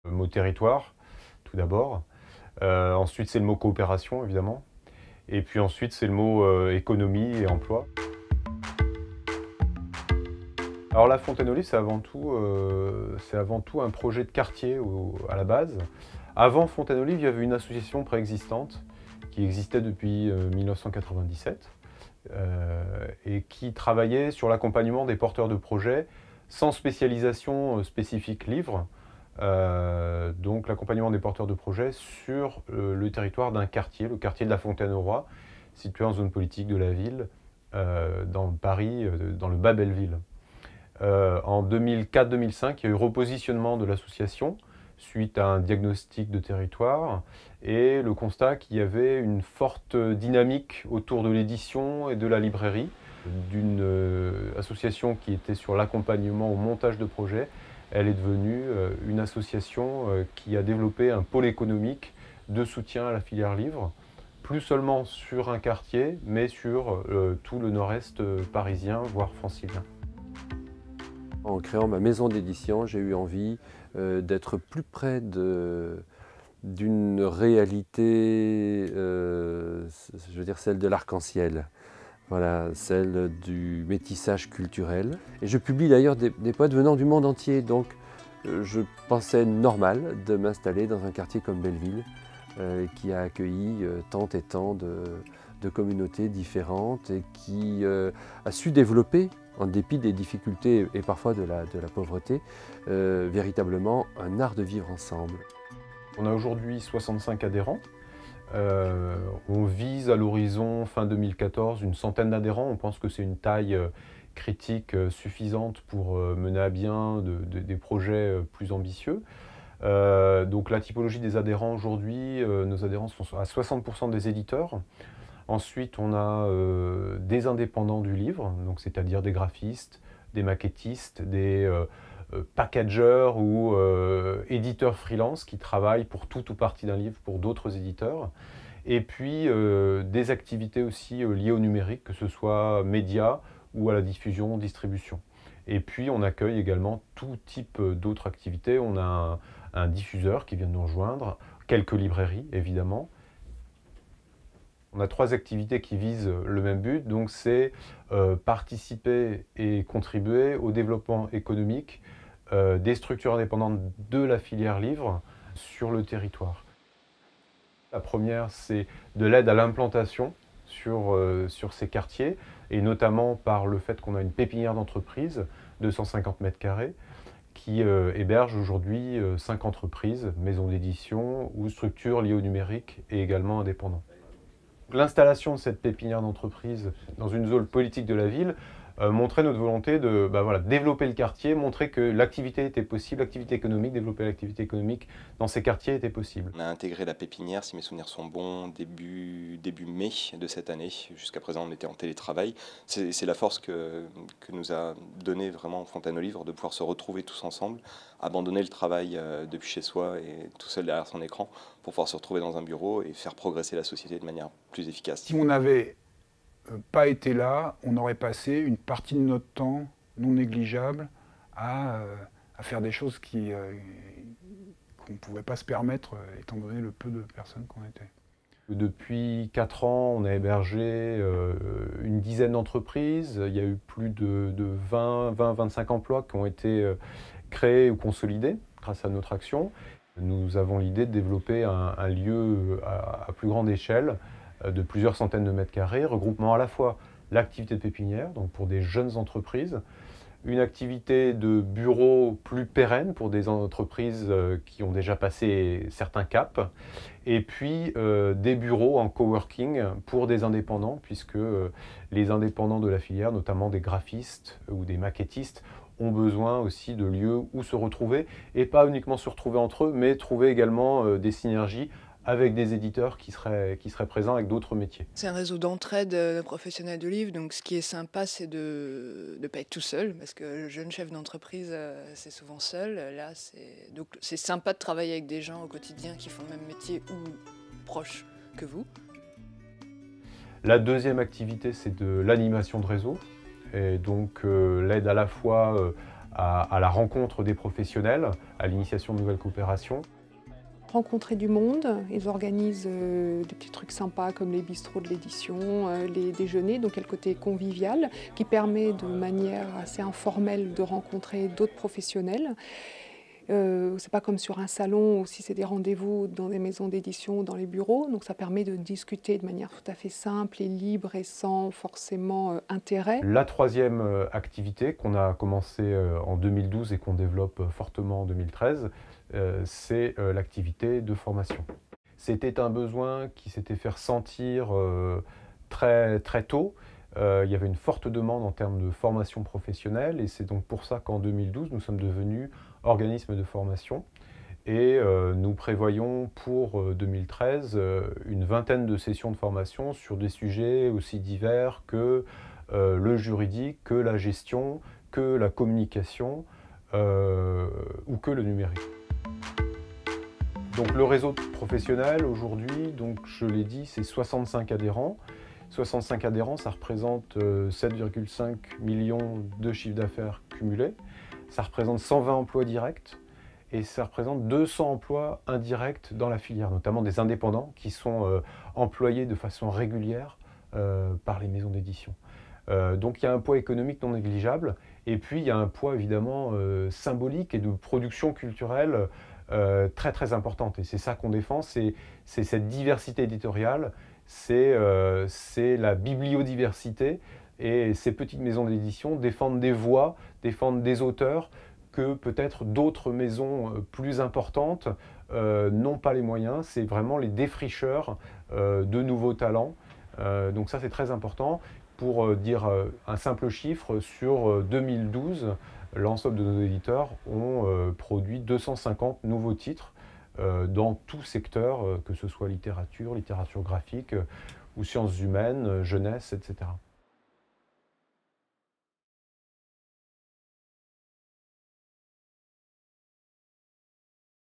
Le mot territoire, tout d'abord. Ensuite, c'est le mot coopération, évidemment. Et puis ensuite, c'est le mot économie et emploi. Alors la Fontaine aux Livres, c'est avant tout un projet de quartier à la base. Avant Fontaine aux Livres, il y avait une association préexistante qui existait depuis 1997 et qui travaillait sur l'accompagnement des porteurs de projets sans spécialisation spécifique livre. Donc l'accompagnement des porteurs de projets sur le territoire d'un quartier, le quartier de la Fontaine-aux-Rois, situé en zone politique de la ville, dans Paris, dans le Bas-Belleville. En 2004-2005, il y a eu repositionnement de l'association suite à un diagnostic de territoire et le constat qu'il y avait une forte dynamique autour de l'édition et de la librairie, d'une association qui était sur l'accompagnement au montage de projets. Elle est devenue une association qui a développé un pôle économique de soutien à la filière livre, plus seulement sur un quartier, mais sur tout le nord-est parisien, voire francilien. En créant ma maison d'édition, j'ai eu envie d'être plus près d'une réalité, je veux dire celle de l'arc-en-ciel. Voilà, celle du métissage culturel. Et je publie d'ailleurs des poètes venant du monde entier, donc je pensais normal de m'installer dans un quartier comme Belleville, qui a accueilli tant et tant de communautés différentes et qui a su développer, en dépit des difficultés et parfois de la pauvreté, véritablement un art de vivre ensemble. On a aujourd'hui 65 adhérents. On vise à l'horizon fin 2014 une centaine d'adhérents. On pense que c'est une taille critique suffisante pour mener à bien des projets plus ambitieux. Donc la typologie des adhérents aujourd'hui, nos adhérents sont à 60% des éditeurs. Ensuite, on a des indépendants du livre, donc c'est-à-dire des graphistes, des maquettistes, des packagers ou éditeurs freelance qui travaillent pour tout ou partie d'un livre pour d'autres éditeurs. Et puis des activités aussi liées au numérique, que ce soit médias ou à la diffusion, distribution. Et puis on accueille également tout type d'autres activités. On a un diffuseur qui vient de nous rejoindre, quelques librairies évidemment. On a 3 activités qui visent le même but, donc c'est participer et contribuer au développement économique des structures indépendantes de la filière livre sur le territoire. La première, c'est de l'aide à l'implantation sur ces quartiers, et notamment par le fait qu'on a une pépinière d'entreprise de 150 mètres carrés qui héberge aujourd'hui 5 entreprises, maisons d'édition ou structures liées au numérique et également indépendantes. L'installation de cette pépinière d'entreprise dans une zone politique de la ville montrait notre volonté de développer le quartier, montrer que l'activité était possible, l'activité économique, développer l'activité économique dans ces quartiers était possible. On a intégré la pépinière, si mes souvenirs sont bons, début mai de cette année. Jusqu'à présent, on était en télétravail. C'est la force que nous a donné vraiment Fontaine aux Livres, de pouvoir se retrouver tous ensemble, abandonner le travail depuis chez soi et tout seul derrière son écran pour pouvoir se retrouver dans un bureau et faire progresser la société de manière plus efficace. Si on n'avait pas été là, on aurait passé une partie de notre temps non négligeable à faire des choses qu'on ne pouvait pas se permettre étant donné le peu de personnes qu'on était. Depuis 4 ans, on a hébergé une dizaine d'entreprises. Il y a eu plus de 20-25 emplois qui ont été créés ou consolidés grâce à notre action. Nous avons l'idée de développer un lieu à plus grande échelle de plusieurs centaines de mètres carrés, regroupement à la fois l'activité de pépinière, donc pour des jeunes entreprises, une activité de bureau plus pérenne pour des entreprises qui ont déjà passé certains caps, et puis des bureaux en coworking pour des indépendants, puisque les indépendants de la filière, notamment des graphistes ou des maquettistes, ont besoin aussi de lieux où se retrouver, et pas uniquement se retrouver entre eux, mais trouver également des synergies avec des éditeurs qui seraient présents avec d'autres métiers. C'est un réseau d'entraide de professionnels du livre, donc ce qui est sympa, c'est de ne pas être tout seul, parce que le jeune chef d'entreprise, c'est souvent seul. Là, donc c'est sympa de travailler avec des gens au quotidien qui font le même métier ou proches que vous. La deuxième activité, c'est de l'animation de réseau, et donc l'aide à la fois à la rencontre des professionnels, à l'initiation de nouvelles coopérations. Rencontrer du monde, ils organisent des petits trucs sympas comme les bistrots de l'édition, les déjeuners, donc il y a le côté convivial qui permet de manière assez informelle de rencontrer d'autres professionnels. C'est pas comme sur un salon ou si c'est des rendez-vous dans des maisons d'édition ou dans les bureaux, donc ça permet de discuter de manière tout à fait simple et libre et sans forcément intérêt. La troisième activité qu'on a commencé en 2012 et qu'on développe fortement en 2013, c'est l'activité de formation. C'était un besoin qui s'était fait ressentir très tôt. Il y avait une forte demande en termes de formation professionnelle et c'est donc pour ça qu'en 2012, nous sommes devenus organisme de formation et nous prévoyons pour 2013 une vingtaine de sessions de formation sur des sujets aussi divers que le juridique, que la gestion, que la communication ou que le numérique. Donc le réseau professionnel aujourd'hui, donc je l'ai dit, c'est 65 adhérents. 65 adhérents, ça représente 7,5 millions de chiffre d'affaires cumulés. Ça représente 120 emplois directs et ça représente 200 emplois indirects dans la filière, notamment des indépendants qui sont employés de façon régulière par les maisons d'édition. Donc il y a un poids économique non négligeable et puis il y a un poids évidemment symbolique et de production culturelle très importante. Et c'est ça qu'on défend, c'est cette diversité éditoriale, c'est la bibliodiversité. Et ces petites maisons d'édition défendent des voix, défendent des auteurs que peut-être d'autres maisons plus importantes n'ont pas les moyens. C'est vraiment les défricheurs de nouveaux talents. Donc ça c'est très important. Pour dire un simple chiffre, sur 2012, l'ensemble de nos éditeurs ont produit 250 nouveaux titres dans tout secteur, que ce soit littérature, littérature graphique ou sciences humaines, jeunesse, etc.